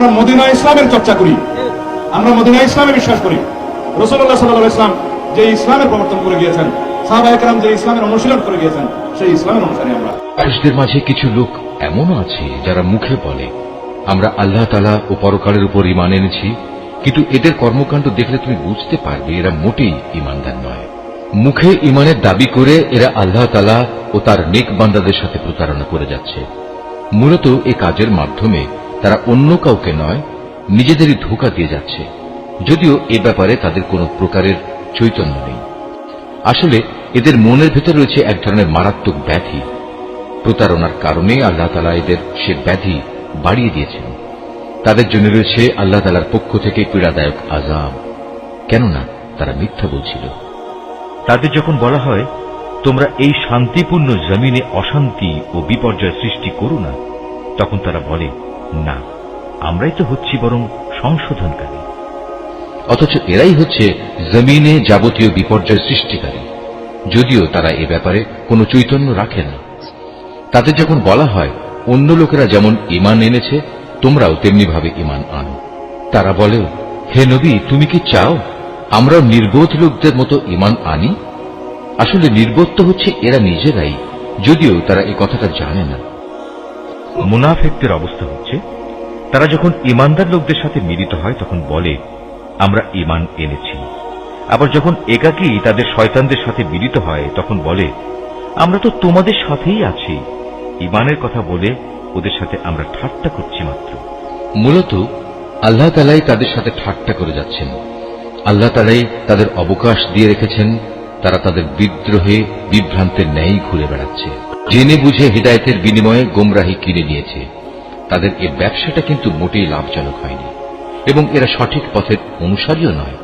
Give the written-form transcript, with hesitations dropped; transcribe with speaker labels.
Speaker 1: আমরা মদিনা ইসলামের চর্চা করি, আমরা মদিনা ইসলামে বিশ্বাস করি। রাসূলুল্লাহ সাল্লাল্লাহু আলাইহি ওয়াসাল্লাম যে ইসলামের প্রবর্তন করে গিয়েছেন, সাহাবায়ে কেরাম যে ইসলামের অনুশীলন করে গিয়েছেন, সেই ইসলামের অনুসারী আমরা।
Speaker 2: মানুষদের মাঝে কিছু লোক এমনও আছে যারা মুখে বলে আমরা আল্লাহ তাআলা ও পরকালের উপর ঈমান এনেছি, কিন্তু এদের কর্মকাণ্ড দেখলে তুমি বুঝতে পারবে এরা মোটেই ঈমানদার নয়। মুখে ঈমানের দাবি করে এরা আল্লাহ তাআলা ও তার নেক বান্দাদের সাথে প্রতারণা করে যাচ্ছে। মূলত এ কাজের মাধ্যমে তারা অন্য কাউকে নয়, নিজেদেরই ধোঁকা দিয়ে যাচ্ছে, যদিও এ ব্যাপারে তাদের কোনো প্রকারের চৈতন্য নেই। আসলে এদের মনের ভেতর রয়েছে এক ধরনের মারাত্মক ব্যাধি। প্রতারণার কারণে আল্লাহ তাআলা এদের সে ব্যাধি বাড়িয়ে দিয়েছেন। তাদের জন্য রয়েছে আল্লাহ তাআলার পক্ষ থেকে পীড়াদায়ক আযাব, কেননা তারা মিথ্যা বলছিল।
Speaker 3: তাদের যখন বলা হয় তোমরা এই শান্তিপূর্ণ জমিনে অশান্তি ও বিপর্যয় সৃষ্টি করো না, তখন তারা বলে না, আমরাই তো হচ্ছি বরং সংশোধনকারী।
Speaker 2: অথচ এরাই হচ্ছে জমিনে যাবতীয় বিপর্যয় সৃষ্টিকারী, যদিও তারা এ ব্যাপারে কোনো চৈতন্য রাখে না। তাদের যখন বলা হয় অন্য লোকেরা যেমন ঈমান এনেছে তোমরাও তেমনি ভাবে ঈমান আনো, তারা বলে হে নবী, তুমি কি চাও আমরাও নির্বোধ লোকদের মতো ঈমান আনি? আসলে নির্বোধ তো হচ্ছে এরা নিজেরাই, যদিও তারা এই কথাটা জানে না।
Speaker 3: মুনাফিকদের অবস্থা হচ্ছে তারা যখন ঈমানদার লোকদের সাথে মিলিত হয় তখন বলে আমরা ঈমান এনেছি, আবার যখন একাকী তাদের শয়তানদের সাথে মিলিত হয় তখন বলে আমরা তো তোমাদের সাথেই আছি। ঈমানের কথা বলে ওদের সাথে আমরা ঠাট্টা করছি মাত্র।
Speaker 2: মূলত আল্লাহ তাআলাই তাদের সাথে ঠাট্টা করে যাচ্ছেন। আল্লাহ তাআলাই তাদের অবকাশ দিয়ে রেখেছেন, তারা তাদের বিদ্রোহে বিভ্রান্তের ন্যায় ঘুরে বেড়াচ্ছে, জেনে বুঝে হিদায়াতের বিনিময়ে গোমরাহি কিনে নিয়েছে। তাদের এ ব্যবসাটা কিন্তু মোটেই লাভজনক হয়নি এবং এরা সঠিক পথের অনুসারীও নয়।